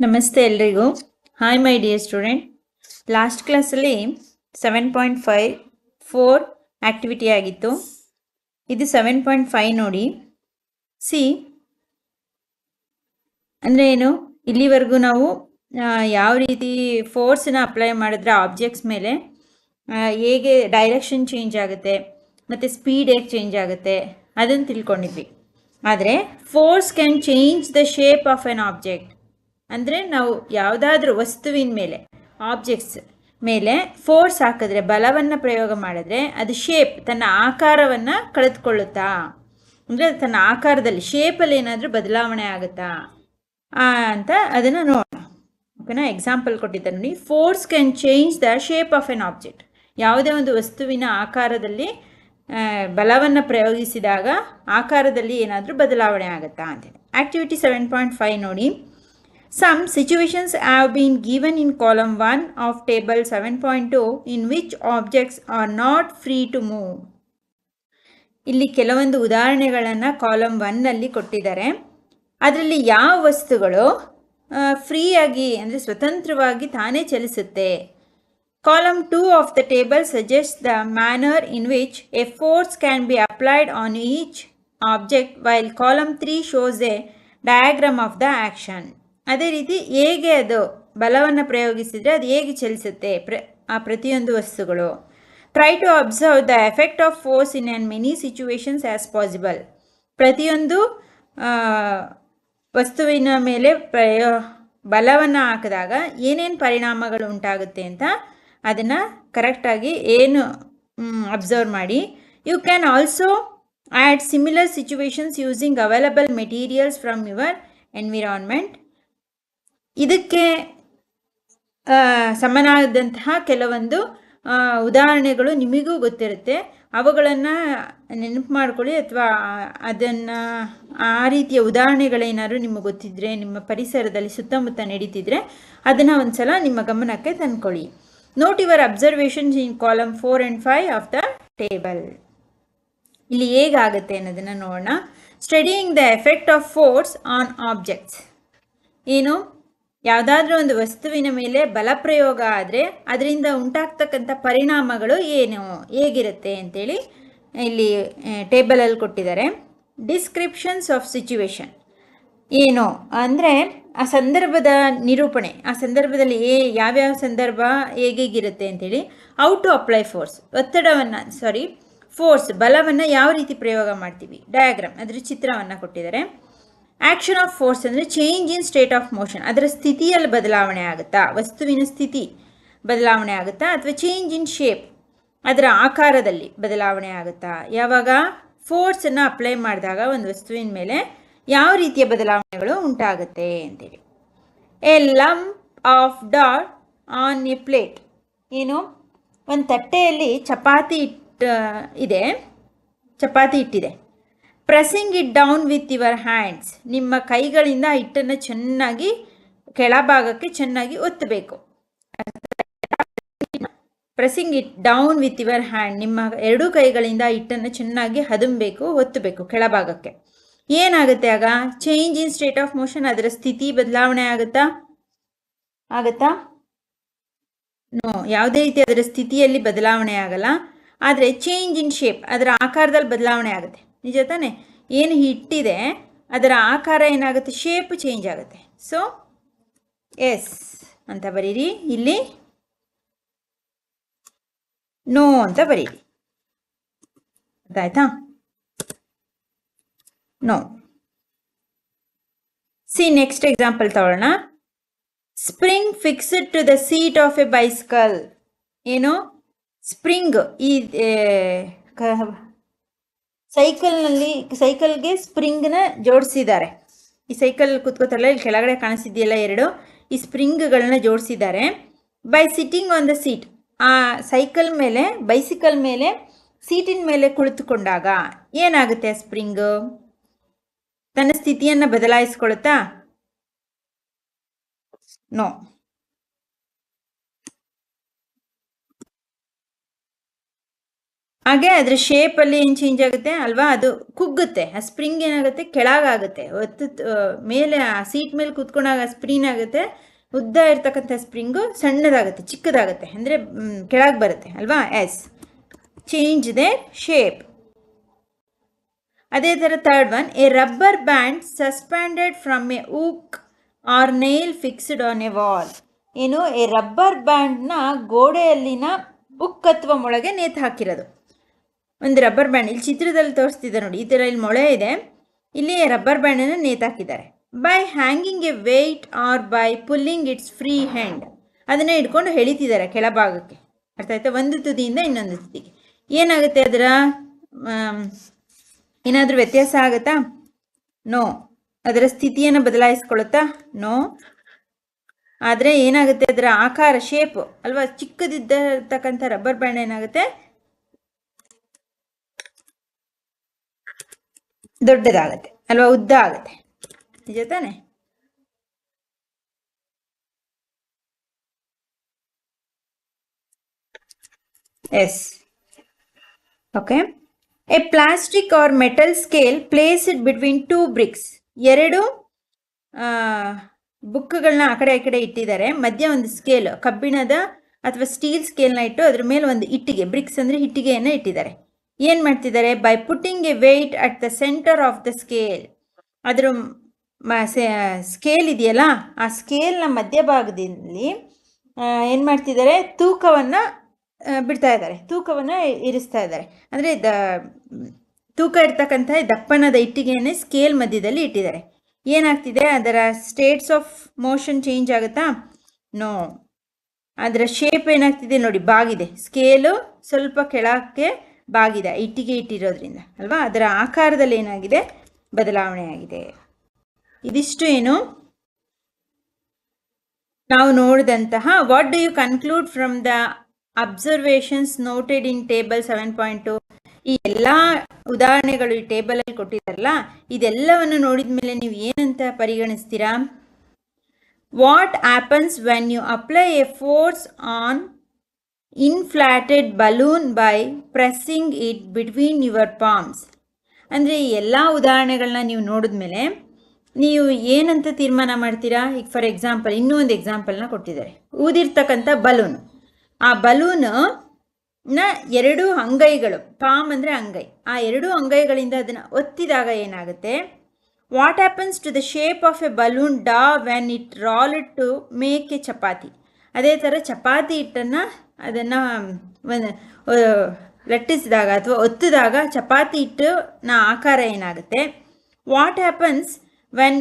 ನಮಸ್ತೆ ಎಲ್ರಿಗೂ. Hi my dear student. Last ಕ್ಲಾಸಲ್ಲಿ 7.54 ಆ್ಯಕ್ಟಿವಿಟಿ ಆಗಿತ್ತು. ಇದು 7.5 ನೋಡಿ. ಸಿ ಅಂದರೆ ಏನು, ಇಲ್ಲಿವರೆಗೂ ನಾವು ಯಾವ ರೀತಿ ಫೋರ್ಸನ್ನ ಅಪ್ಲೈ ಮಾಡಿದ್ರೆ ಆಬ್ಜೆಕ್ಟ್ಸ್ ಮೇಲೆ ಹೇಗೆ ಡೈರೆಕ್ಷನ್ ಚೇಂಜ್ ಆಗುತ್ತೆ ಮತ್ತು ಸ್ಪೀಡ್ ಹೇಗೆ ಚೇಂಜ್ ಆಗುತ್ತೆ ಅದನ್ನು ತಿಳ್ಕೊಂಡಿದ್ವಿ. ಆದರೆ force can change the shape of an object. ಅಂದರೆ ನಾವು ಯಾವುದಾದ್ರೂ ವಸ್ತುವಿನ ಮೇಲೆ, ಆಬ್ಜೆಕ್ಟ್ಸ್ ಮೇಲೆ ಫೋರ್ಸ್ ಹಾಕಿದ್ರೆ, ಬಲವನ್ನು ಪ್ರಯೋಗ ಮಾಡಿದ್ರೆ ಅದು ಶೇಪ್, ತನ್ನ ಆಕಾರವನ್ನು ಕಳೆದುಕೊಳ್ಳುತ್ತಾ, ಅಂದರೆ ತನ್ನ ಆಕಾರದಲ್ಲಿ ಶೇಪಲ್ಲಿ ಏನಾದರೂ ಬದಲಾವಣೆ ಆಗುತ್ತಾ ಅಂತ ಅದನ್ನು ನೋಡೋಣ. ಓಕೆನಾ? ಎಕ್ಸಾಂಪಲ್ ಕೊಟ್ಟಿದ್ದಾರೆ ನೋಡಿ. Force can change the shape of an object. ಯಾವುದೇ ಒಂದು ವಸ್ತುವಿನ ಆಕಾರದಲ್ಲಿ ಬಲವನ್ನು ಪ್ರಯೋಗಿಸಿದಾಗ ಆಕಾರದಲ್ಲಿ ಏನಾದರೂ ಬದಲಾವಣೆ ಆಗುತ್ತಾ ಅಂತೇಳಿ. ಆ್ಯಕ್ಟಿವಿಟಿ 7.5 ನೋಡಿ. Some situations have been given in column 1 of table 7.2 in which objects are not free to move. ಇಲ್ಲಿ ಕೆಲವೊಂದು ಉದಾಹರಣೆಗಳನ್ನು ಕಾಲಮ್ 1ನಲ್ಲಿ ಕೊಟ್ಟಿದ್ದಾರೆ. ಅದರಲ್ಲಿ ಯಾವ ವಸ್ತುಗಳು ಫ್ರೀಯಾಗಿ ಅಂದರೆ ಸ್ವತಂತ್ರವಾಗಿ ತಾನೇ ಚಲಿಸುತ್ತೆ. Column 2 of the table suggest the manner in which a force can be applied on each object while column 3 shows a diagram of the action. ಅದೇ ರೀತಿ ಹೇಗೆ ಅದು ಬಲವನ್ನು ಪ್ರಯೋಗಿಸಿದರೆ ಅದು ಹೇಗೆ ಚಲಿಸುತ್ತೆ ಆ ಪ್ರತಿಯೊಂದು ವಸ್ತುಗಳು. Try to observe the effect of force in an many situations as possible. ಪ್ರತಿಯೊಂದು ವಸ್ತುವಿನ ಮೇಲೆ ಬಲವನ್ನು ಹಾಕಿದಾಗ ಏನೇನು ಪರಿಣಾಮಗಳು ಉಂಟಾಗುತ್ತೆ ಅಂತ ಅದನ್ನು ಕರೆಕ್ಟಾಗಿ ಏನು ಅಬ್ಸರ್ವ್ ಮಾಡಿ. You can also add similar situations using available materials from your environment. ಇದಕ್ಕೆ ಸಮನಾದಂತಹ ಕೆಲವೊಂದು ಉದಾಹರಣೆಗಳು ನಿಮಗೂ ಗೊತ್ತಿರುತ್ತೆ, ಅವುಗಳನ್ನು ನೆನಪು ಮಾಡ್ಕೊಳ್ಳಿ. ಅಥವಾ ಅದನ್ನು ಆ ರೀತಿಯ ಉದಾಹರಣೆಗಳೇನಾದ್ರು ನಿಮಗೆ ಗೊತ್ತಿದ್ದರೆ, ನಿಮ್ಮ ಪರಿಸರದಲ್ಲಿ ಸುತ್ತಮುತ್ತ ನಡೀತಿದ್ರೆ ಅದನ್ನು ಒಂದು ಸಲ ನಿಮ್ಮ ಗಮನಕ್ಕೆ ತಂದ್ಕೊಳ್ಳಿ. Note your observations in column 4 and 5 of the table. ಇಲ್ಲಿ ಹೇಗಾಗುತ್ತೆ ಅನ್ನೋದನ್ನು ನೋಡೋಣ. Studying the effect of force on objects. ಏನು, ಯಾವುದಾದ್ರೂ ಒಂದು ವಸ್ತುವಿನ ಮೇಲೆ ಬಲಪ್ರಯೋಗ ಆದರೆ ಅದರಿಂದ ಉಂಟಾಗ್ತಕ್ಕಂಥ ಪರಿಣಾಮಗಳು ಏನು, ಹೇಗಿರುತ್ತೆ ಅಂತೇಳಿ ಇಲ್ಲಿ ಟೇಬಲಲ್ಲಿ ಕೊಟ್ಟಿದ್ದಾರೆ. ಡಿಸ್ಕ್ರಿಪ್ಷನ್ಸ್ ಆಫ್ ಸಿಚುವೇಶನ್ ಏನು ಅಂದರೆ ಆ ಸಂದರ್ಭದ ನಿರೂಪಣೆ, ಆ ಸಂದರ್ಭದಲ್ಲಿ ಯಾವ್ಯಾವ ಸಂದರ್ಭ ಹೇಗಿರುತ್ತೆ ಅಂತೇಳಿ. How to apply force, force ಬಲವನ್ನು ಯಾವ ರೀತಿ ಪ್ರಯೋಗ ಮಾಡ್ತೀವಿ, ಡಯಾಗ್ರಾಮ್, ಅದರ ಚಿತ್ರವನ್ನು ಕೊಟ್ಟಿದ್ದಾರೆ. ಆ್ಯಕ್ಷನ್ ಆಫ್ ಫೋರ್ಸ್ ಅಂದರೆ change in state of motion, ಅದರ ಸ್ಥಿತಿಯಲ್ಲಿ ಬದಲಾವಣೆ ಆಗುತ್ತಾ, ವಸ್ತುವಿನ ಸ್ಥಿತಿ ಬದಲಾವಣೆ ಆಗುತ್ತಾ, ಅಥವಾ ಚೇಂಜ್ ಇನ್ ಶೇಪ್, ಅದರ ಆಕಾರದಲ್ಲಿ ಬದಲಾವಣೆ ಆಗುತ್ತಾ. ಯಾವಾಗ ಫೋರ್ಸನ್ನು ಅಪ್ಲೈ ಮಾಡಿದಾಗ ಒಂದು ವಸ್ತುವಿನ ಮೇಲೆ ಯಾವ ರೀತಿಯ ಬದಲಾವಣೆಗಳು ಉಂಟಾಗುತ್ತೆ ಅಂತೇಳಿ. A lump of dot on A plate. ಏನು, ಒಂದು ತಟ್ಟೆಯಲ್ಲಿ ಚಪಾತಿ ಇಟ್ಟಿದೆ. Pressing it down with your hands. ನಿಮ್ಮ ಕೈಗಳಿಂದ ಹಿಟ್ಟನ್ನು ಚೆನ್ನಾಗಿ ಕೆಳಭಾಗಕ್ಕೆ ಚೆನ್ನಾಗಿ ಒತ್ತಬೇಕು. Pressing it down with your hand, ನಿಮ್ಮ ಎರಡೂ ಕೈಗಳಿಂದ ಹಿಟ್ಟನ್ನು ಚೆನ್ನಾಗಿ ಹದುಮಬೇಕು, ಒತ್ತಬೇಕು ಕೆಳಭಾಗಕ್ಕೆ. ಏನಾಗುತ್ತೆ ಆಗ? Change in state of motion, ಅದರ ಸ್ಥಿತಿ ಬದಲಾವಣೆ ಆಗುತ್ತಾ? ನೋ, ಯಾವುದೇ ರೀತಿ ಅದರ ಸ್ಥಿತಿಯಲ್ಲಿ ಬದಲಾವಣೆ ಆಗಲ್ಲ. ಆದರೆ ಚೇಂಜ್ ಇನ್ ಶೇಪ್, ಅದರ ಆಕಾರದಲ್ಲಿ ಬದಲಾವಣೆ ಆಗುತ್ತೆ. ನಿಜ ತಾನೆ? ಏನು ಹಿಟ್ಟಿದೆ ಅದರ ಆಕಾರ ಏನಾಗುತ್ತೆ, ಶೇಪ್ ಚೇಂಜ್ ಆಗುತ್ತೆ. ಸೊ ಎಸ್ ಅಂತ ಬರೀರಿ, ಇಲ್ಲಿ ನೋ ಅಂತ ಬರೀರಿ. ಆಯ್ತಾ? ನೋ. ಸಿ ನೆಕ್ಸ್ಟ್ ಎಕ್ಸಾಂಪಲ್ ತಗೊಳ್ಳೋಣ. Spring fixed to the seat of a bicycle. ಏನು, ಸ್ಪ್ರಿಂಗ್ ಈ ಸೈಕಲ್ಗೆ ಸ್ಪ್ರಿಂಗ್ನ ಜೋಡಿಸಿದ್ದಾರೆ. ಈ ಸೈಕಲ್ ಕೂತ್ಕೋತಾರಲ್ಲ, ಇಲ್ಲಿ ಕೆಳಗಡೆ ಕಾಣಿಸಿದೆಯಲ್ಲ ಎರಡು, ಈ ಸ್ಪ್ರಿಂಗ್ಗಳನ್ನ ಜೋಡಿಸಿದ್ದಾರೆ. By sitting on the seat, ಆ ಸೈಕಲ್ ಮೇಲೆ, ಬೈಸಿಕಲ್ ಮೇಲೆ, ಸೀಟಿನ ಮೇಲೆ ಕುಳಿತುಕೊಂಡಾಗ ಏನಾಗುತ್ತೆ? ಸ್ಪ್ರಿಂಗು ತನ್ನ ಸ್ಥಿತಿಯನ್ನು ಬದಲಾಯಿಸ್ಕೊಳುತ್ತಾ? ನೋ. ಹಾಗೆ ಅದರ ಶೇಪಲ್ಲಿ ಏನು ಚೇಂಜ್ ಆಗುತ್ತೆ ಅಲ್ವಾ, ಅದು ಕುಗ್ಗುತ್ತೆ. ಆ ಸ್ಪ್ರಿಂಗ್ ಏನಾಗುತ್ತೆ, ಕೆಳಗಾಗುತ್ತೆ. ಮೇಲೆ ಆ ಸೀಟ್ ಮೇಲೆ ಕೂತ್ಕೊಂಡಾಗ ಸ್ಪ್ರಿಂಗ್ ಆಗುತ್ತೆ, ಉದ್ದ ಇರ್ತಕ್ಕಂಥ ಸ್ಪ್ರಿಂಗು ಸಣ್ಣದಾಗುತ್ತೆ, ಚಿಕ್ಕದಾಗುತ್ತೆ, ಅಂದರೆ ಕೆಳಗೆ ಬರುತ್ತೆ ಅಲ್ವಾ. Change the shape. ಅದೇ ಥರ third one, a rubber band suspended from a hook or nail fixed on a wall. ಏನು, ಎ ರಬ್ಬರ್ ಬ್ಯಾಂಡ್ನ ಗೋಡೆಯಲ್ಲಿನ ಉಕ್ ಅಥವಾ ಮೊಳೆಗೆ ನೇತು ಹಾಕಿರೋದು. ಒಂದು ರಬ್ಬರ್ ಬ್ಯಾಂಡ್ ಇಲ್ಲಿ ಚಿತ್ರದಲ್ಲಿ ತೋರಿಸ್ತಿದ್ದಾರೆ ನೋಡಿ, ಈ ಥರ ಇಲ್ಲಿ ಮೊಳೆ ಇದೆ, ಇಲ್ಲಿ ರಬ್ಬರ್ ಬ್ಯಾಂಡನ್ನು ನೇತಾಕಿದ್ದಾರೆ. By hanging a weight or by pulling its free hand. ಅದನ್ನು ಇಟ್ಕೊಂಡು ಎಳಿತಿದ್ದಾರೆ ಕೆಳಭಾಗಕ್ಕೆ, ಅರ್ಥ ಆಯ್ತಾ, ಒಂದು ತುದಿಯಿಂದ ಇನ್ನೊಂದು ತುದಿಗೆ. ಏನಾಗುತ್ತೆ, ಅದರ ಏನಾದರೂ ವ್ಯತ್ಯಾಸ ಆಗುತ್ತಾ? ನೋ. ಅದರ ಸ್ಥಿತಿಯನ್ನು ಬದಲಾಯಿಸ್ಕೊಳ್ಳುತ್ತಾ? ನೋ. ಆದರೆ ಏನಾಗುತ್ತೆ, ಅದರ ಆಕಾರ, ಶೇಪು ಅಲ್ವಾ, ಚಿಕ್ಕದಿದ್ದತಕ್ಕಂಥ ರಬ್ಬರ್ ಬ್ಯಾಂಡ್ ಏನಾಗುತ್ತೆ, ದೊಡ್ಡದಾಗತ್ತೆ ಅಲ್ವಾ, ಉದ್ದ ಆಗುತ್ತೆ. ನಿಜ ತಾನೆ? Yes. Okay. A plastic or metal scale placed between two bricks. ಎರಡು ಬುಕ್ಗಳನ್ನ ಆ ಕಡೆ ಇಟ್ಟಿದ್ದಾರೆ, ಮಧ್ಯ ಒಂದು ಸ್ಕೇಲ್, ಕಬ್ಬಿಣದ ಅಥವಾ ಸ್ಟೀಲ್ ಸ್ಕೇಲ್ನ ಇಟ್ಟು ಅದ್ರ ಮೇಲೆ ಒಂದು ಇಟ್ಟಿಗೆ, ಬ್ರಿಕ್ಸ್ ಅಂದರೆ ಇಟ್ಟಿಗೆಯನ್ನು ಇಟ್ಟಿದ್ದಾರೆ. ಏನು ಮಾಡ್ತಿದ್ದಾರೆ? By putting a weight at the centre of the scale. ಅದರ ಸ್ಕೇಲ್ ಇದೆಯಲ್ಲ, ಆ ಸ್ಕೇಲ್ನ ಮಧ್ಯಭಾಗದಲ್ಲಿ ಏನು ಮಾಡ್ತಿದ್ದಾರೆ? ತೂಕವನ್ನು ಬಿಡ್ತಾ ಇದ್ದಾರೆ, ತೂಕವನ್ನು ಇರಿಸ್ತಾ ಇದ್ದಾರೆ. ಅಂದರೆ ತೂಕ ಇರ್ತಕ್ಕಂಥ ದಪ್ಪನದ ಇಟ್ಟಿಗೆಯನ್ನೇ ಸ್ಕೇಲ್ ಮಧ್ಯದಲ್ಲಿ ಇಟ್ಟಿದ್ದಾರೆ. ಏನಾಗ್ತಿದೆ, ಅದರ ಸ್ಟೇಟ್ಸ್ ಆಫ್ ಮೋಷನ್ ಚೇಂಜ್ ಆಗುತ್ತಾ? ನೋ. ಅದರ ಶೇಪ್ ಏನಾಗ್ತಿದೆ ನೋಡಿ, ಬಾಗಿದೆ. ಸ್ಕೇಲು ಸ್ವಲ್ಪ ಕೆಳಕ್ಕೆ ಬಾಗಿದೆ, ಇಟ್ಟಿಗೆ ಇಟ್ಟಿರೋದ್ರಿಂದ ಅಲ್ವಾ. ಅದರ ಆಕಾರದಲ್ಲಿ ಏನಾಗಿದೆ, ಬದಲಾವಣೆ ಆಗಿದೆ. ಇದಿಷ್ಟು ಏನು ನಾವು ನೋಡಿದಂತಹ what do you conclude from the observations noted in table 7.2. ಈ ಎಲ್ಲ ಉದಾಹರಣೆಗಳು ಈ ಟೇಬಲಲ್ಲಿ ಕೊಟ್ಟಿದ್ದಾರಲ್ಲ, ಇದೆಲ್ಲವನ್ನು ನೋಡಿದ ಮೇಲೆ ನೀವು ಏನಂತ ಪರಿಗಣಿಸ್ತೀರಾ? What happens when you apply a force on inflated balloon by pressing it between your palms. ಅಂದರೆ ಈ ಎಲ್ಲ ಉದಾಹರಣೆಗಳನ್ನ ನೀವು ನೋಡಿದ್ಮೇಲೆ ನೀವು ಏನಂತ ತೀರ್ಮಾನ ಮಾಡ್ತೀರಾ? ಈಗ ಫಾರ್ ಎಕ್ಸಾಂಪಲ್ ಇನ್ನೂ ಒಂದು ಎಕ್ಸಾಂಪಲ್ನ ಕೊಟ್ಟಿದ್ದಾರೆ. ಊದಿರ್ತಕ್ಕಂಥ ಬಲೂನ್, ಆ ಬಲೂನ್ನ ಎರಡು ಅಂಗೈಗಳು, ಪಾಮ್ ಅಂದರೆ ಅಂಗೈ, ಆ ಎರಡು ಅಂಗೈಗಳಿಂದ ಅದನ್ನು ಒತ್ತಿದಾಗ ಏನಾಗುತ್ತೆ? What happens to the shape of a balloon dough when it rolled to make a chapati. ಅದೇ ಥರ ಚಪಾತಿ ಹಿಟ್ಟನ್ನು ಅದನ್ನು ಲಟ್ಟಿಸಿದಾಗ ಅಥವಾ ಒತ್ತಿದಾಗ ಚಪಾತಿ ಹಿಟ್ಟಿನ ಆಕಾರ ಏನಾಗುತ್ತೆ? What happens when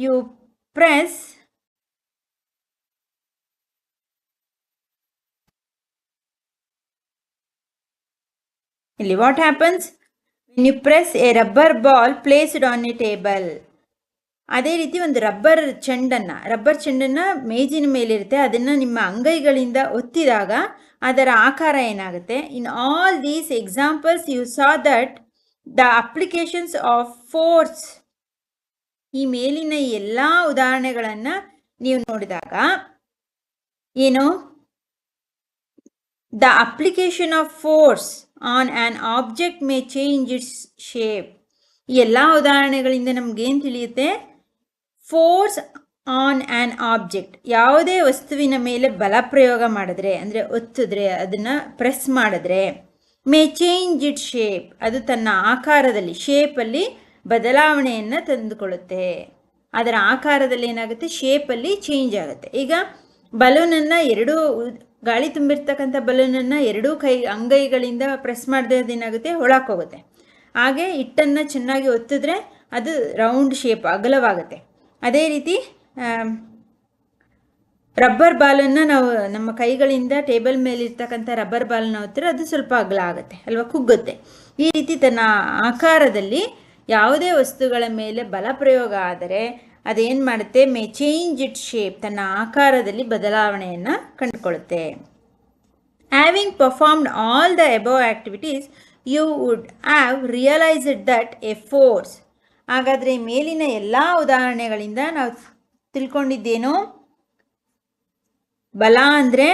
you press ಇಲ್ಲಿ what happens when you press a rubber ball placed on a table. ಅದೇ ರೀತಿ ಒಂದು ರಬ್ಬರ್ ಚೆಂಡನ್ನು ಮೇಜಿನ ಮೇಲಿರುತ್ತೆ, ಅದನ್ನು ನಿಮ್ಮ ಅಂಗೈಗಳಿಂದ ಒತ್ತಿದಾಗ ಅದರ ಆಕಾರ ಏನಾಗುತ್ತೆ? In all these examples you saw that the applications of force. ಈ ಮೇಲಿನ ಎಲ್ಲ ಉದಾಹರಣೆಗಳನ್ನು ನೀವು ನೋಡಿದಾಗ ಏನು? The application of force on on object may change its shape. ಈ ಎಲ್ಲ ಉದಾಹರಣೆಗಳಿಂದ ನಮಗೇನು ತಿಳಿಯುತ್ತೆ? ಫೋರ್ಸ್ ಆನ್ ಆನ್ ಆಬ್ಜೆಕ್ಟ್, ಯಾವುದೇ ವಸ್ತುವಿನ ಮೇಲೆ ಬಲ ಪ್ರಯೋಗ ಮಾಡಿದ್ರೆ, ಅಂದರೆ ಒತ್ತಿದ್ರೆ, ಅದನ್ನು ಪ್ರೆಸ್ ಮಾಡಿದ್ರೆ, ಮೇ ಚೇಂಜ್ ಇಟ್ ಶೇಪ್, ಅದು ತನ್ನ ಆಕಾರದಲ್ಲಿ, ಶೇಪಲ್ಲಿ ಬದಲಾವಣೆಯನ್ನು ತಂದುಕೊಳ್ಳುತ್ತೆ. ಅದರ ಆಕಾರದಲ್ಲಿ ಏನಾಗುತ್ತೆ? ಶೇಪಲ್ಲಿ ಚೇಂಜ್ ಆಗುತ್ತೆ. ಈಗ ಬಲೂನನ್ನು ಗಾಳಿ ತುಂಬಿರ್ತಕ್ಕಂಥ ಬಲೂನನ್ನು ಎರಡೂ ಅಂಗೈಗಳಿಂದ ಪ್ರೆಸ್ ಮಾಡಿದ್ರೆ ಅದೇನಾಗುತ್ತೆ? ಹೊಳಕೋಗುತ್ತೆ. ಹಾಗೆ ಹಿಟ್ಟನ್ನು ಚೆನ್ನಾಗಿ ಒತ್ತಿದ್ರೆ ಅದು ರೌಂಡ್ ಶೇಪ್, ಅಗಲವಾಗುತ್ತೆ. ಅದೇ ರೀತಿ ರಬ್ಬರ್ ಬಾಲನ್ನು ನಾವು ನಮ್ಮ ಕೈಗಳಿಂದ ಟೇಬಲ್ ಮೇಲಿರ್ತಕ್ಕಂಥ ರಬ್ಬರ್ ಬಾಲನ್ನು ಒತ್ತಿದ್ರೆ ಅದು ಸ್ವಲ್ಪ ಅಗಲ ಆಗುತ್ತೆ ಅಲ್ವಾ, ಕುಗ್ಗುತ್ತೆ. ಈ ರೀತಿ ತನ್ನ ಆಕಾರದಲ್ಲಿ ಯಾವುದೇ ವಸ್ತುಗಳ ಮೇಲೆ ಬಲ ಪ್ರಯೋಗ ಆದರೆ ಅದೇನು ಮಾಡುತ್ತೆ? ಮೇ ಚೇಂಜ್ ಇಟ್ ಶೇಪ್, ತನ್ನ ಆಕಾರದಲ್ಲಿ ಬದಲಾವಣೆಯನ್ನು ಕಂಡುಕೊಳ್ಳುತ್ತೆ. Having performed all the above activities you would have realised that a force. ಹಾಗಾದರೆ ಮೇಲಿನ ಎಲ್ಲ ಉದಾಹರಣೆಗಳಿಂದ ನಾವು ತಿಳ್ಕೊಂಡಿದ್ದೇನು? ಬಲ ಅಂದರೆ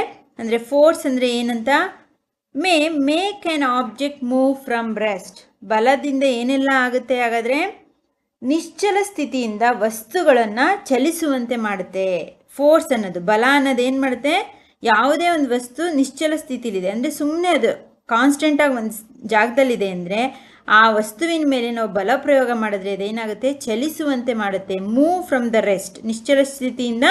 ಫೋರ್ಸ್ ಅಂದರೆ ಏನಂತ? May make on object move from rest. ಬಲದಿಂದ ಏನೆಲ್ಲ ಆಗುತ್ತೆ ಹಾಗಾದರೆ? ನಿಶ್ಚಲ ಸ್ಥಿತಿಯಿಂದ ವಸ್ತುಗಳನ್ನು ಚಲಿಸುವಂತೆ ಮಾಡುತ್ತೆ. ಫೋರ್ಸ್ ಅನ್ನೋದು, ಬಲ ಅನ್ನೋದು ಏನು ಮಾಡುತ್ತೆ? ಯಾವುದೇ ಒಂದು ವಸ್ತು ನಿಶ್ಚಲ ಸ್ಥಿತಿಲಿದೆ ಅಂದರೆ ಸುಮ್ಮನೆ ಅದು ಕಾನ್ಸ್ಟೆಂಟಾಗಿ ಒಂದು ಜಾಗದಲ್ಲಿದೆ ಅಂದರೆ ಆ ವಸ್ತುವಿನ ಮೇಲೆ ನಾವು ಬಲ ಪ್ರಯೋಗ ಮಾಡಿದ್ರೆ ಅದೇನಾಗುತ್ತೆ? ಚಲಿಸುವಂತೆ ಮಾಡುತ್ತೆ. ಮೂವ್ ಫ್ರಮ್ ದ ರೆಸ್ಟ್, ನಿಶ್ಚಲ ಸ್ಥಿತಿಯಿಂದ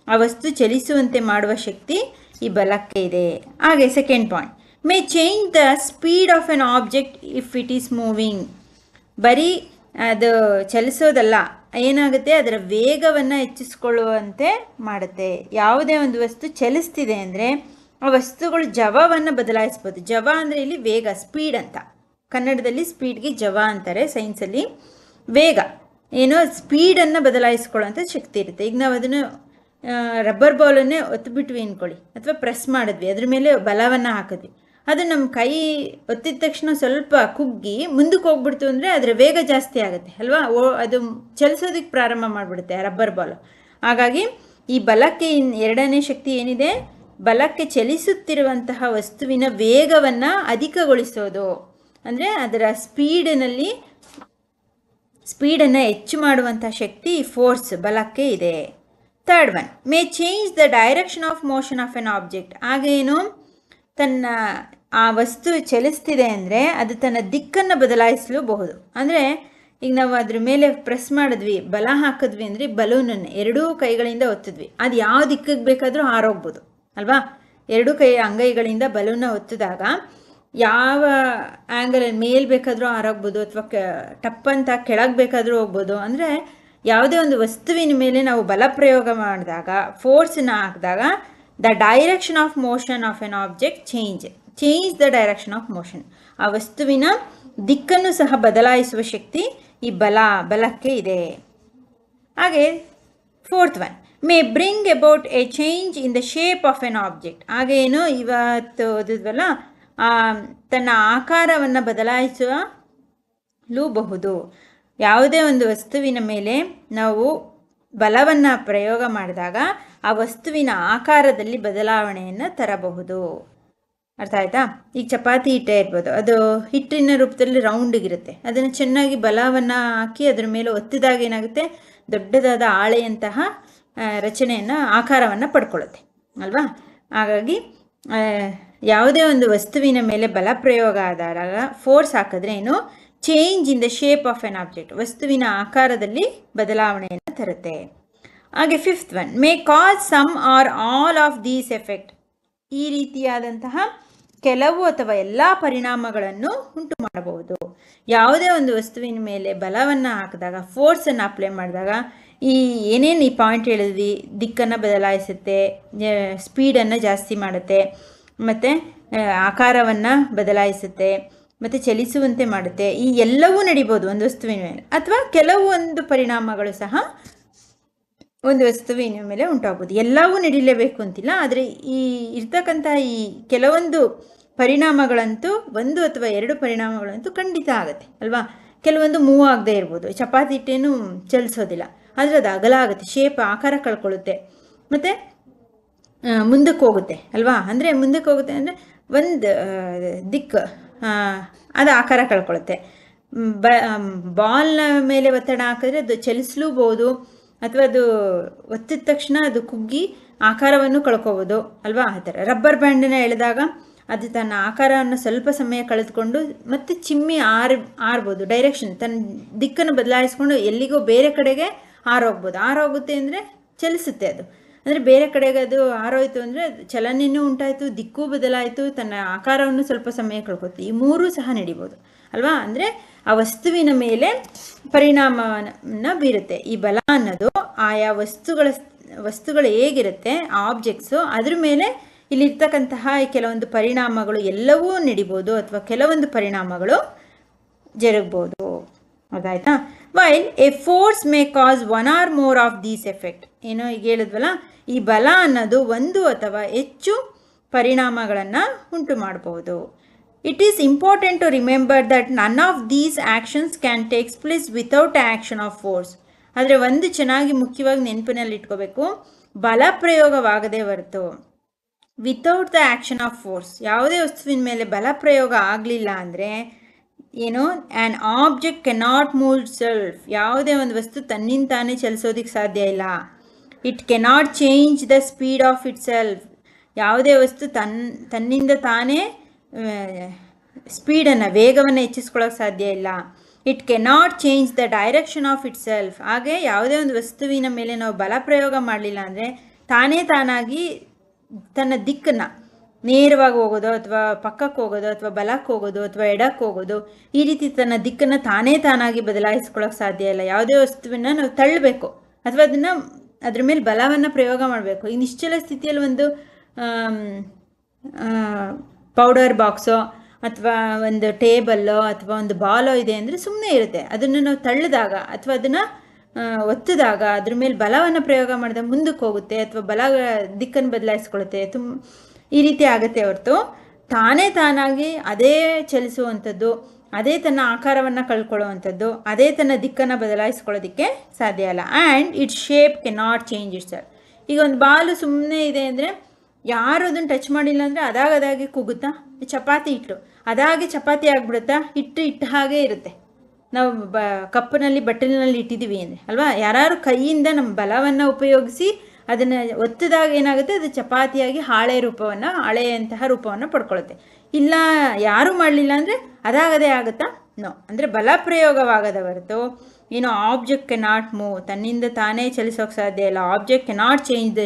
ಆ ವಸ್ತು ಚಲಿಸುವಂತೆ ಮಾಡುವ ಶಕ್ತಿ ಈ ಬಲಕ್ಕೆ ಇದೆ. ಹಾಗೆ second point, May change the speed of an object if it is moving. ಬರೀ ಅದು ಚಲಿಸೋದಲ್ಲ, ಏನಾಗುತ್ತೆ? ಅದರ ವೇಗವನ್ನು ಹೆಚ್ಚಿಸ್ಕೊಳ್ಳುವಂತೆ ಮಾಡುತ್ತೆ. ಯಾವುದೇ ಒಂದು ವಸ್ತು ಚಲಿಸ್ತಿದೆ ಅಂದರೆ ಆ ವಸ್ತುಗಳು ಜವವನ್ನು ಬದಲಾಯಿಸ್ಬೋದು. ಜವ ಅಂದರೆ ಇಲ್ಲಿ ವೇಗ, ಸ್ಪೀಡ್ ಅಂತ. ಕನ್ನಡದಲ್ಲಿ ಸ್ಪೀಡ್ಗೆ ಜವ ಅಂತಾರೆ, ಸೈನ್ಸಲ್ಲಿ ವೇಗ. ಏನೋ ಸ್ಪೀಡನ್ನು ಬದಲಾಯಿಸ್ಕೊಳ್ಳೋಂಥ ಶಕ್ತಿ ಇರುತ್ತೆ. ಈಗ ನಾವು ಅದನ್ನು ರಬ್ಬರ್ ಬಾಲನ್ನೇ ಒತ್ತಿಬಿಟ್ವಿ ಅಂದ್ಕೊಳ್ಳಿ, ಅಥವಾ ಪ್ರೆಸ್ ಮಾಡಿದ್ವಿ, ಅದ್ರ ಮೇಲೆ ಬಲವನ್ನು ಹಾಕಿದ್ವಿ, ಅದು ನಮ್ಮ ಕೈ ಒತ್ತಿದ ತಕ್ಷಣ ಸ್ವಲ್ಪ ಕುಗ್ಗಿ ಮುಂದಕ್ಕೆ ಹೋಗ್ಬಿಡ್ತು ಅಂದರೆ ಅದರ ವೇಗ ಜಾಸ್ತಿ ಆಗುತ್ತೆ ಅಲ್ವಾ? ಅದು ಚಲಿಸೋದಕ್ಕೆ ಪ್ರಾರಂಭ ಮಾಡಿಬಿಡುತ್ತೆ ಆ ರಬ್ಬರ್ ಬಾಲು. ಹಾಗಾಗಿ ಈ ಬಲಕ್ಕೆ ಎರಡನೇ ಶಕ್ತಿ ಏನಿದೆ? ಬಲಕ್ಕೆ ಚಲಿಸುತ್ತಿರುವಂತಹ ವಸ್ತುವಿನ ವೇಗವನ್ನು ಅಧಿಕಗೊಳಿಸೋದು, ಅಂದರೆ ಅದರ ಸ್ಪೀಡನ್ನು ಹೆಚ್ಚು ಮಾಡುವಂಥ ಶಕ್ತಿ ಫೋರ್ಸ್ ಬಲಕ್ಕೆ ಇದೆ. Third one, May change the direction of motion of an object. ಹಾಗೇನು? ತನ್ನ ಆ ವಸ್ತು ಚಲಿಸ್ತಿದೆ ಅಂದರೆ ಅದು ತನ್ನ ದಿಕ್ಕನ್ನು ಬದಲಾಯಿಸಲೂಬಹುದು. ಅಂದರೆ ಈಗ ನಾವು ಅದ್ರ ಮೇಲೆ ಪ್ರೆಸ್ ಮಾಡಿದ್ವಿ, ಬಲ ಹಾಕಿದ್ವಿ ಅಂದರೆ ಬಲೂನನ್ನು ಎರಡೂ ಕೈಗಳಿಂದ ಒತ್ತಿದ್ವಿ, ಅದು ಯಾವ ದಿಕ್ಕಿಗೆ ಬೇಕಾದರೂ ಹಾರೋಗ್ಬೋದು ಅಲ್ವಾ? ಎರಡೂ ಅಂಗೈಗಳಿಂದ ಬಲೂನ ಒತ್ತಿದಾಗ ಯಾವ ಆ್ಯಂಗಲಲ್ಲಿ ಮೇಲೆ ಬೇಕಾದರೂ ಹಾರೋಗ್ಬೋದು, ಅಥವಾ ಟಪ್ಪಂತ ಕೆಳಗೆ ಬೇಕಾದರೂ ಹೋಗ್ಬೋದು. ಅಂದರೆ ಯಾವುದೇ ಒಂದು ವಸ್ತುವಿನ ಮೇಲೆ ನಾವು ಬಲ ಪ್ರಯೋಗ ಮಾಡಿದಾಗ, ಫೋರ್ಸನ್ನ ಹಾಕಿದಾಗ, the direction of motion of an object change the direction of motion. ಆ ವಸ್ತುವಿನ ದಿಕ್ಕನ್ನು ಸಹ ಬದಲಾಯಿಸುವ ಶಕ್ತಿ ಈ ಬಲಕ್ಕೆ ಇದೆ. ಹಾಗೆ fourth one, May bring about A change in the shape of an object. ಹಾಗೇನು ಇವತ್ತು ಓದಿದ್ವಲ್ಲ, ತನ್ನ ಆಕಾರವನ್ನು ಬದಲಾಯಿಸಲೂಬಹುದು. ಯಾವುದೇ ಒಂದು ವಸ್ತುವಿನ ಮೇಲೆ ನಾವು ಬಲವನ್ನು ಪ್ರಯೋಗ ಮಾಡಿದಾಗ ಆ ವಸ್ತುವಿನ ಆಕಾರದಲ್ಲಿ ಬದಲಾವಣೆಯನ್ನು ತರಬಹುದು. ಅರ್ಥ ಆಯ್ತಾ? ಈಗ ಚಪಾತಿ ಹಿಟ್ಟೇ ಇರ್ಬೋದು, ಅದು ಹಿಟ್ಟಿನ ರೂಪದಲ್ಲಿ ರೌಂಡಿಗಿರುತ್ತೆ, ಅದನ್ನು ಚೆನ್ನಾಗಿ ಬಲವನ್ನು ಹಾಕಿ ಅದ್ರ ಮೇಲೆ ಒತ್ತಿದಾಗ ಏನಾಗುತ್ತೆ? ದೊಡ್ಡದಾದ ಹಾಳೆಯಂತಹ ರಚನೆಯನ್ನು, ಆಕಾರವನ್ನು ಪಡ್ಕೊಳ್ಳುತ್ತೆ ಅಲ್ವಾ? ಹಾಗಾಗಿ ಯಾವುದೇ ಒಂದು ವಸ್ತುವಿನ ಮೇಲೆ ಬಲ ಪ್ರಯೋಗ ಆದಾಗ ಫೋರ್ಸ್ ಹಾಕಿದ್ರೆ ಏನು? Change in the shape of an object, ವಸ್ತುವಿನ ಆಕಾರದಲ್ಲಿ ಬದಲಾವಣೆಯನ್ನು ತರುತ್ತೆ. ಹಾಗೆ fifth one, may cause some or all of these effect. ಈ ರೀತಿಯಾದಂತಹ ಕೆಲವು ಅಥವಾ ಎಲ್ಲ ಪರಿಣಾಮಗಳನ್ನು ಉಂಟು ಮಾಡಬಹುದು. ಯಾವುದೇ ಒಂದು ವಸ್ತುವಿನ ಮೇಲೆ ಬಲವನ್ನು ಹಾಕಿದಾಗ, ಫೋರ್ಸನ್ನು ಅಪ್ಲೈ ಮಾಡಿದಾಗ, ಈ ಏನೇನು ಈ ಪಾಯಿಂಟ್ ಹೇಳಿದ್ವಿ, ದಿಕ್ಕನ್ನು ಬದಲಾಯಿಸುತ್ತೆ, ಸ್ಪೀಡನ್ನು ಜಾಸ್ತಿ ಮಾಡುತ್ತೆ, ಮತ್ತು ಆಕಾರವನ್ನು ಬದಲಾಯಿಸುತ್ತೆ, ಮತ್ತು ಚಲಿಸುವಂತೆ ಮಾಡುತ್ತೆ. ಈ ಎಲ್ಲವೂ ನಡಿಬೋದು ಒಂದು ವಸ್ತುವಿನ ಮೇಲೆ, ಅಥವಾ ಕೆಲವೊಂದು ಪರಿಣಾಮಗಳು ಸಹ ಒಂದು ವಸ್ತುವಿನ ಮೇಲೆ ಉಂಟಾಗ್ಬೋದು. ಎಲ್ಲವೂ ನಡೀಲೇಬೇಕು ಅಂತಿಲ್ಲ, ಆದರೆ ಈ ಇರ್ತಕ್ಕಂಥ ಈ ಕೆಲವೊಂದು ಪರಿಣಾಮಗಳಂತೂ, ಒಂದು ಅಥವಾ ಎರಡು ಪರಿಣಾಮಗಳಂತೂ ಖಂಡಿತ ಆಗುತ್ತೆ ಅಲ್ವಾ? ಕೆಲವೊಂದು ಮೂವ್ ಆಗದೆ ಇರ್ಬೋದು. ಚಪಾತಿ ಹಿಟ್ಟೇನು ಚಲಿಸೋದಿಲ್ಲ, ಆದರೆ ಅದು ಅಗಲ ಆಗುತ್ತೆ, ಶೇಪ್ ಆಕಾರ ಕಳ್ಕೊಳ್ಳುತ್ತೆ, ಮತ್ತು ಮುಂದಕ್ಕೆ ಹೋಗುತ್ತೆ ಅಲ್ವಾ? ಅಂದರೆ ಮುಂದಕ್ಕೆ ಹೋಗುತ್ತೆ ಅಂದರೆ ಒಂದು ದಿಕ್ಕು ಅದು ಆಕಾರ ಕಳ್ಕೊಳ್ಳುತ್ತೆ. ಬಾಲ್ನ ಮೇಲೆ ಒತ್ತಡ ಹಾಕಿದ್ರೆ ಅದು ಚಲಿಸಲೂಬಹುದು, ಅಥವಾ ಅದು ಒತ್ತಿದ ತಕ್ಷಣ ಅದು ಕುಗ್ಗಿ ಆಕಾರವನ್ನು ಕಳ್ಕೋಬೋದು ಅಲ್ವಾ? ಆ ಥರ ರಬ್ಬರ್ ಬ್ಯಾಂಡನ್ನು ಎಳೆದಾಗ ಅದು ತನ್ನ ಆಕಾರವನ್ನು ಸ್ವಲ್ಪ ಸಮಯ ಕಳೆದುಕೊಂಡು ಮತ್ತೆ ಚಿಮ್ಮಿ ಆರ್ಬೋದು, ಡೈರೆಕ್ಷನ್ ತನ್ನ ದಿಕ್ಕನ್ನು ಬದಲಾಯಿಸ್ಕೊಂಡು ಎಲ್ಲಿಗೋ ಬೇರೆ ಕಡೆಗೆ ಆರೋಗುತ್ತೆ ಅಂದರೆ ಚಲಿಸುತ್ತೆ. ಅದು ಅಂದರೆ ಬೇರೆ ಕಡೆಗೆ ಅದು ಆರೋಯ್ತು ಅಂದರೆ ಚಲನೆಯೂ ಉಂಟಾಯಿತು, ದಿಕ್ಕೂ ಬದಲಾಯಿತು, ತನ್ನ ಆಕಾರವನ್ನು ಸ್ವಲ್ಪ ಸಮಯ ಕಳ್ಕೊತೀವಿ. ಈ ಮೂರೂ ಸಹ ನಡಿಬೋದು ಅಲ್ವಾ? ಅಂದರೆ ಆ ವಸ್ತುವಿನ ಮೇಲೆ ಪರಿಣಾಮವನ್ನು ಬೀರುತ್ತೆ. ಈ ಬಲ ಅನ್ನೋದು ಆಯಾ ವಸ್ತುಗಳು ಹೇಗಿರುತ್ತೆ, ಆಬ್ಜೆಕ್ಟ್ಸು, ಅದ್ರ ಮೇಲೆ ಇಲ್ಲಿರ್ತಕ್ಕಂತಹ ಕೆಲವೊಂದು ಪರಿಣಾಮಗಳು ಎಲ್ಲವೂ ನಡಿಬೋದು, ಅಥವಾ ಕೆಲವೊಂದು ಪರಿಣಾಮಗಳು ಜರುಗ್ಬೋದು. ಅದಾಯ್ತಾ? While a force may cause one or more of these effect. ಏನೋ ಈಗ ಹೇಳಿದ್ವಲ್ಲ, ಈ ಬಲ ಅನ್ನೋದು ಒಂದು ಅಥವಾ ಹೆಚ್ಚು ಪರಿಣಾಮಗಳನ್ನು ಉಂಟು ಮಾಡಬಹುದು. It is important to remember that none of these actions can takes place without action of force. ಆದರೆ ಒಂದು ಚೆನ್ನಾಗಿ ಮುಖ್ಯವಾಗಿ ನೆನಪಿನಲ್ಲಿ ಇಟ್ಕೋಬೇಕು, ಬಲ ಪ್ರಯೋಗವಾಗದೇ ಹೊರತು without the action of force, ಯಾವುದೇ ವಸ್ತುವಿನ ಮೇಲೆ ಬಲ ಪ್ರಯೋಗ ಆಗಲಿಲ್ಲ ಅಂದರೆ ಏನು, an object cannot move self, ಯಾವುದೇ ಒಂದು ವಸ್ತು ತನ್ನಿಂದ ತಾನೇ ಚಲಿಸೋದಕ್ಕೆ ಸಾಧ್ಯ ಇಲ್ಲ. It cannot change the speed of itself, ಯಾವುದೇ ವಸ್ತು ತನ್ನಿಂದ ತಾನೇ ಸ್ಪೀಡನ್ನು, ವೇಗವನ್ನು ಹೆಚ್ಚಿಸ್ಕೊಳ್ಳೋಕೆ ಸಾಧ್ಯ ಇಲ್ಲ. It cannot change the direction of it self, ಹಾಗೆ ಯಾವುದೇ ಒಂದು ವಸ್ತುವಿನ ಮೇಲೆ ನಾವು ಬಲ ಪ್ರಯೋಗ ಮಾಡಲಿಲ್ಲ ಅಂದರೆ ತಾನಾಗಿ ತನ್ನ ದಿಕ್ಕನ್ನು ನೇರವಾಗಿ ಹೋಗೋದು ಅಥವಾ ಪಕ್ಕಕ್ಕೆ ಹೋಗೋದು ಅಥವಾ ಬಲಕ್ಕೆ ಹೋಗೋದು ಅಥವಾ ಎಡಕ್ಕೆ ಹೋಗೋದು, ಈ ರೀತಿ ತನ್ನ ದಿಕ್ಕನ್ನು ತಾನಾಗಿ ಬದಲಾಯಿಸ್ಕೊಳ್ಳೋಕೆ ಸಾಧ್ಯ ಇಲ್ಲ. ಯಾವುದೇ ವಸ್ತುವನ್ನು ನಾವು ತಳ್ಳಬೇಕು ಅಥವಾ ಅದ್ರ ಮೇಲೆ ಬಲವನ್ನು ಪ್ರಯೋಗ ಮಾಡಬೇಕು. ಈ ನಿಶ್ಚಲ ಸ್ಥಿತಿಯಲ್ಲಿ ಒಂದು ಪೌಡರ್ ಬಾಕ್ಸೋ ಅಥವಾ ಒಂದು ಟೇಬಲ್ಲೋ ಅಥವಾ ಒಂದು ಬಾಲೋ ಇದೆ ಅಂದರೆ ಸುಮ್ಮನೆ ಇರುತ್ತೆ. ಅದನ್ನು ನಾವು ತಳ್ಳಿದಾಗ ಅಥವಾ ಅದನ್ನು ಒತ್ತಿದಾಗ ಅದ್ರ ಮೇಲೆ ಬಲವನ್ನು ಪ್ರಯೋಗ ಮಾಡಿದಾಗ ಮುಂದಕ್ಕೆ ಹೋಗುತ್ತೆ ಅಥವಾ ದಿಕ್ಕನ್ನು ಬದಲಾಯಿಸ್ಕೊಳ್ಳುತ್ತೆ. ಈ ರೀತಿ ಆಗುತ್ತೆ ಹೊರತು ತಾನಾಗಿ ಅದೇ ಚಲಿಸುವಂಥದ್ದು, ಅದೇ ತನ್ನ ಆಕಾರವನ್ನು ಕಳ್ಕೊಳ್ಳುವಂಥದ್ದು, ಅದೇ ತನ್ನ ದಿಕ್ಕನ್ನು ಬದಲಾಯಿಸ್ಕೊಳ್ಳೋದಕ್ಕೆ ಸಾಧ್ಯ ಇಲ್ಲ. And it shape cannot change it self. ಈಗ ಒಂದು ಬಾಲು ಸುಮ್ಮನೆ ಇದೆ ಅಂದರೆ ಯಾರು ಅದನ್ನು ಟಚ್ ಮಾಡಿಲ್ಲ ಅಂದರೆ ಅದಾಗೆ ಕುಗ್ಗುತ್ತಾ? ಚಪಾತಿ ಹಿಟ್ಟು ಅದಾಗೆ ಚಪಾತಿ ಆಗಿಬಿಡುತ್ತಾ? ಹಿಟ್ಟು ಹಾಗೇ ಇರುತ್ತೆ. ನಾವು ಕಪ್ಪಿನಲ್ಲಿ ಬಟ್ಟಲಿನಲ್ಲಿ ಇಟ್ಟಿದ್ದೀವಿ ಅಂದರೆ ಅಲ್ವಾ, ಯಾರು ಕೈಯಿಂದ ನಮ್ಮ ಬಲವನ್ನು ಉಪಯೋಗಿಸಿ ಅದನ್ನು ಒತ್ತಿದಾಗ ಏನಾಗುತ್ತೆ, ಅದು ಚಪಾತಿಯಾಗಿ ಹಾಳೆಯಂತಹ ರೂಪವನ್ನು ಪಡ್ಕೊಳ್ಳುತ್ತೆ. ಇಲ್ಲ ಯಾರೂ ಮಾಡಲಿಲ್ಲ ಅಂದರೆ ಅದಾಗದೇ ಆಗುತ್ತಾ? ನೋ. ಅಂದರೆ ಬಲ ಪ್ರಯೋಗವಾಗದ ಹೊರತು ಏನು ಆಬ್ಜೆಕ್ಟ್ ಕೆನಾಟ್ ಮೂವ್, ತನ್ನಿಂದ ತಾನೇ ಚಲಿಸೋಕೆ ಸಾಧ್ಯ ಇಲ್ಲ. Object cannot change the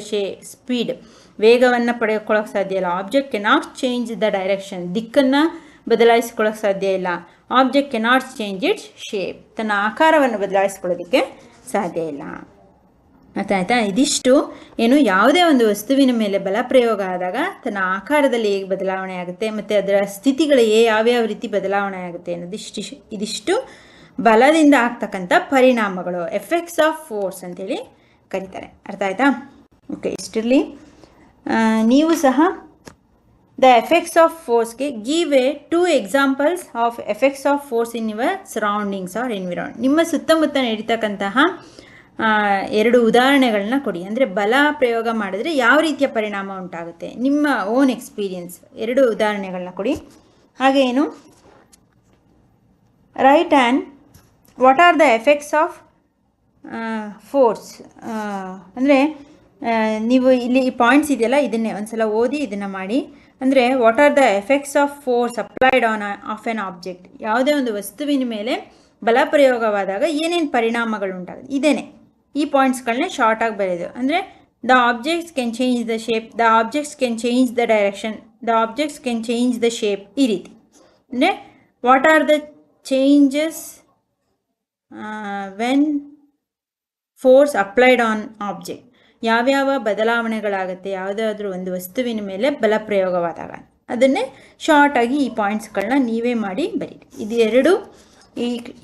speed, ವೇಗವನ್ನು ಪಡೆದುಕೊಳ್ಳೋಕೆ ಸಾಧ್ಯ ಇಲ್ಲ. Object cannot change the direction, ದಿಕ್ಕನ್ನು ಬದಲಾಯಿಸ್ಕೊಳ್ಳೋಕೆ ಸಾಧ್ಯ ಇಲ್ಲ. Object cannot change its shape, ತನ್ನ ಆಕಾರವನ್ನು ಬದಲಾಯಿಸ್ಕೊಳ್ಳೋದಕ್ಕೆ ಸಾಧ್ಯ ಇಲ್ಲ. ಆಯಿತಾ? ಇದಿಷ್ಟು ಏನು, ಯಾವುದೇ ಒಂದು ವಸ್ತುವಿನ ಮೇಲೆ ಬಲ ಪ್ರಯೋಗ ಆದಾಗ ತನ್ನ ಆಕಾರದಲ್ಲಿ ಹೇಗೆ ಬದಲಾವಣೆ ಆಗುತ್ತೆ ಮತ್ತು ಅದರ ಸ್ಥಿತಿಗಳು ಯಾವ್ಯಾವ ರೀತಿ ಬದಲಾವಣೆ ಆಗುತ್ತೆ ಅನ್ನೋದು ಇದಿಷ್ಟು ಬಲದಿಂದ ಆಗ್ತಕ್ಕಂಥ ಪರಿಣಾಮಗಳು, ಎಫೆಕ್ಟ್ಸ್ ಆಫ್ ಫೋರ್ಸ್ ಅಂತೇಳಿ ಕರೀತಾರೆ. ಅರ್ಥ ಆಯ್ತಾ? ಓಕೆ, ಇಷ್ಟಿರಲಿ. ನೀವು ಸಹ ದ ಎಫೆಕ್ಟ್ಸ್ ಆಫ್ ಫೋರ್ಸ್ಗೆ give a 2 examples of effects of force in your surroundings or environment. ನಿಮ್ಮ ಸುತ್ತಮುತ್ತ ನಡೀತಕ್ಕಂತಹ 2 ಉದಾಹರಣೆಗಳನ್ನ ಕೊಡಿ. ಅಂದರೆ ಬಲ ಪ್ರಯೋಗ ಮಾಡಿದ್ರೆ ಯಾವ ರೀತಿಯ ಪರಿಣಾಮ ಉಂಟಾಗುತ್ತೆ, ನಿಮ್ಮ ಓನ್ ಎಕ್ಸ್ಪೀರಿಯನ್ಸ್ 2 ಉದಾಹರಣೆಗಳನ್ನ ಕೊಡಿ. ಹಾಗೆ ಏನು, right and what are the effects of force. ಅಂದರೆ ನೀವು ಇಲ್ಲಿ ಈ ಪಾಯಿಂಟ್ಸ್ ಇದೆಯಲ್ಲ, ಇದನ್ನೇ ಒಂದ್ಸಲ ಓದಿ ಇದನ್ನು ಮಾಡಿ. ಅಂದರೆ what are the effects of force applied of an object, ಯಾವುದೇ ಒಂದು ವಸ್ತುವಿನ ಮೇಲೆ ಬಲ ಪ್ರಯೋಗವಾದಾಗ ಏನೇನು ಪರಿಣಾಮಗಳು ಉಂಟಾಗುತ್ತೆ, ಇದೇನೆ ಈ ಪಾಯಿಂಟ್ಸ್ಗಳನ್ನೇ ಶಾರ್ಟಾಗಿ ಬರೆಯೋದು. ಅಂದರೆ the objects can change the shape, the objects can change the direction, the objects can change the shape, ಈ ರೀತಿ. ಅಂದರೆ what are the changes when force applied on object, ಯಾವ್ಯಾವ ಬದಲಾವಣೆಗಳಾಗುತ್ತೆ ಯಾವುದಾದ್ರೂ ಒಂದು ವಸ್ತುವಿನ ಮೇಲೆ ಬಲ ಪ್ರಯೋಗವಾದಾಗ, ಅದನ್ನೇ ಶಾರ್ಟಾಗಿ ಈ ಪಾಯಿಂಟ್ಸ್ಗಳನ್ನ ನೀವೇ ಮಾಡಿ ಬರೀರಿ. ಇದು 2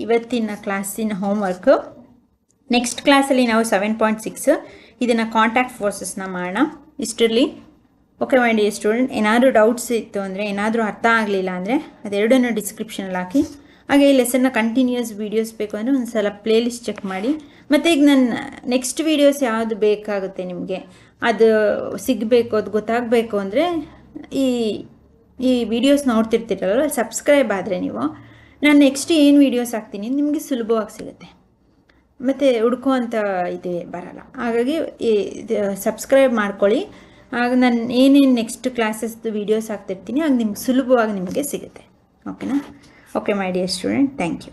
ಇವತ್ತಿನ ಕ್ಲಾಸಿನ ಹೋಮ್ವರ್ಕು. ನೆಕ್ಸ್ಟ್ ಕ್ಲಾಸಲ್ಲಿ ನಾವು 7.6 ಇದನ್ನು ಕಾಂಟ್ಯಾಕ್ಟ್ ಫೋರ್ಸಸ್ನ ಮಾಡೋಣ. ಇಷ್ಟರಲ್ಲಿ ಓಕೆ ಮೈ ಡಿಯರ್ ಸ್ಟೂಡೆಂಟ್, ಏನಾದರೂ ಡೌಟ್ಸ್ ಇತ್ತು ಅಂದರೆ, ಏನಾದರೂ ಅರ್ಥ ಆಗಲಿಲ್ಲ ಅಂದರೆ ಅದೆರಡನ್ನು ಡಿಸ್ಕ್ರಿಪ್ಷನಲ್ಲಿ ಹಾಕಿ. ಹಾಗೆ ಈ ಲೆಸನ್ನ ಕಂಟಿನ್ಯೂಸ್ ವೀಡಿಯೋಸ್ ಬೇಕು ಅಂದರೆ ಒಂದು ಸಲ ಪ್ಲೇಲಿಸ್ಟ್ ಚೆಕ್ ಮಾಡಿ. ಮತ್ತು ಈಗ ನನ್ನ ನೆಕ್ಸ್ಟ್ ವೀಡಿಯೋಸ್ ಯಾವುದು ಬೇಕಾಗುತ್ತೆ ನಿಮಗೆ, ಅದು ಸಿಗಬೇಕು, ಅದು ಗೊತ್ತಾಗಬೇಕು ಅಂದರೆ ಈ ವಿಡಿಯೋಸ್ ನೋಡ್ತಿರ್ತೀರಲ್ಲ, ಸಬ್ಸ್ಕ್ರೈಬ್ ಆದರೆ ನೀವು ನಾನು ನೆಕ್ಸ್ಟ್ ಏನು ವೀಡಿಯೋಸ್ ಹಾಕ್ತೀನಿ ನಿಮಗೆ ಸುಲಭವಾಗಿ ಸಿಗುತ್ತೆ, ಮತ್ತು ಹುಡ್ಕುವಂಥ ಇದು ಬರಲ್ಲ. ಹಾಗಾಗಿ ಸಬ್ಸ್ಕ್ರೈಬ್ ಮಾಡ್ಕೊಳ್ಳಿ. ಆಗ ನಾನು ಏನೇನು ನೆಕ್ಸ್ಟ್ ಕ್ಲಾಸಸ್ದು ವೀಡಿಯೋಸ್ ಹಾಕ್ತಿರ್ತೀನಿ ಆಗ ನಿಮ್ಗೆ ಸುಲಭವಾಗಿ ನಿಮಗೆ ಸಿಗುತ್ತೆ. ಓಕೆನಾ? Okay my dear student, thank you.